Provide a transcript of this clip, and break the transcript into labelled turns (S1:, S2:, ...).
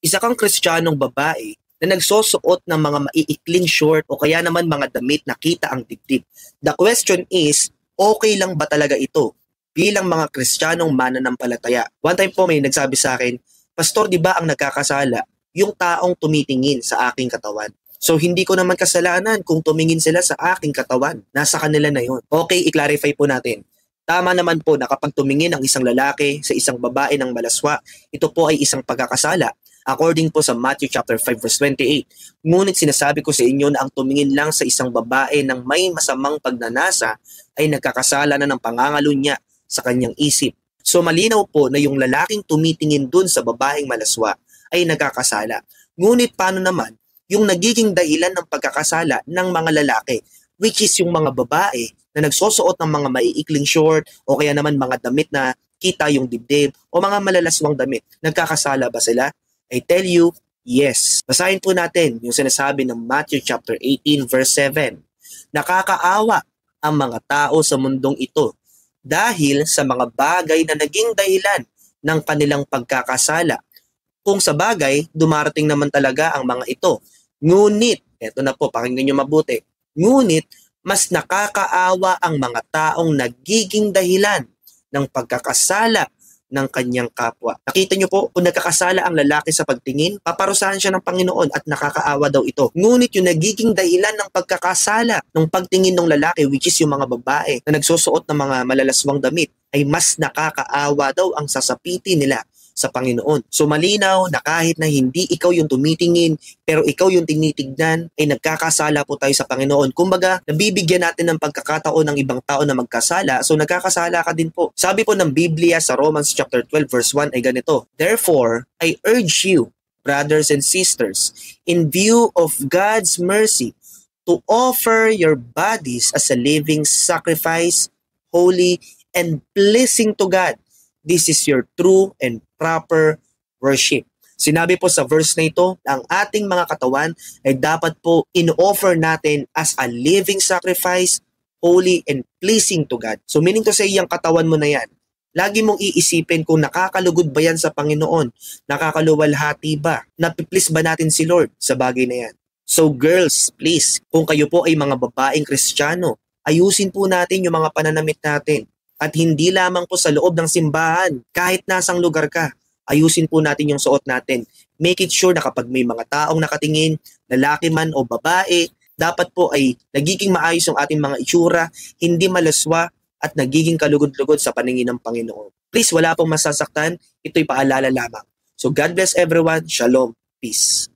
S1: isa kang Kristiyanong babae na nagsusuot ng mga maiikling short o kaya naman mga damit na kita ang dibdib. The question is, okay lang ba talaga ito bilang mga Kristiyanong mananampalataya? One time po may nagsabi sa akin, Pastor, di ba ang nagkakasala yung taong tumitingin sa aking katawan? So hindi ko naman kasalanan kung tumingin sila sa aking katawan. Nasa kanila na yun. Okay, i-clarify po natin. Tama naman po na kapag tumingin ang isang lalaki sa isang babae ng malaswa, ito po ay isang pagkakasala. According po sa Matthew chapter 5 verse 28. Ngunit sinasabi ko sa inyo na ang tumingin lang sa isang babae ng may masamang pagnanasa ay nagkakasala na ng pangangalunya sa kanyang isip. So malinaw po na yung lalaking tumitingin dun sa babaeng malaswa ay nagkakasala. Ngunit paano naman yung nagiging dahilan ng pagkakasala ng mga lalaki, which is yung mga babae na nagsusuot ng mga maiikling short o kaya naman mga damit na kita yung dibdib o mga malalaswang damit. Nagkakasala ba sila? I tell you, yes. Basahin po natin yung sinasabi ng Matthew chapter 18 verse 7. Nakakaawa ang mga tao sa mundong ito dahil sa mga bagay na naging dahilan ng kanilang pagkakasala. Kung sa bagay, dumarating naman talaga ang mga ito. Ngunit, eto na po, pakinggan nyo mabuti. Ngunit, mas nakakaawa ang mga taong nagiging dahilan ng pagkakasala ng kanyang kapwa. Nakita nyo po, kung nagkakasala ang lalaki sa pagtingin, paparusahan siya ng Panginoon at nakakaawa daw ito. Ngunit yung nagiging dahilan ng pagkakasala ng pagtingin ng lalaki, which is yung mga babae na nagsusuot ng mga malalaswang damit, ay mas nakakaawa daw ang sasapitin nila sa Panginoon. So malinaw na kahit na hindi ikaw yung tumitingin, pero ikaw yung tinitignan, ay nagkakasala po tayo sa Panginoon. Kumbaga, nabibigyan natin ng pagkakataon ng ibang tao na magkasala, so nagkakasala ka din po. Sabi po ng Biblia sa Romans chapter 12 verse 1 ay ganito, Therefore, I urge you, brothers and sisters, in view of God's mercy, to offer your bodies as a living sacrifice, holy and pleasing to God. This is your true and proper worship. Sinabi po sa verse na ito, ang ating mga katawan ay dapat po in-offer natin as a living sacrifice, holy and pleasing to God. So meaning to say, yung katawan mo na yan, lagi mong iisipin kung nakakalugod ba yan sa Panginoon, nakakaluwalhati ba, napiplease ba natin si Lord sa bagay na yan. So girls, please, kung kayo po ay mga babaeng Kristiyano, ayusin po natin yung mga pananamit natin. At hindi lamang po sa loob ng simbahan, kahit nasang lugar ka, ayusin po natin yung suot natin. Make it sure na kapag may mga taong nakatingin, lalaki man o babae, dapat po ay nagiging maayos yung ating mga itsura, hindi malaswa at nagiging kalugod-lugod sa paningin ng Panginoon. Please, wala pong masasaktan, ito'y paalala lamang. So God bless everyone. Shalom. Peace.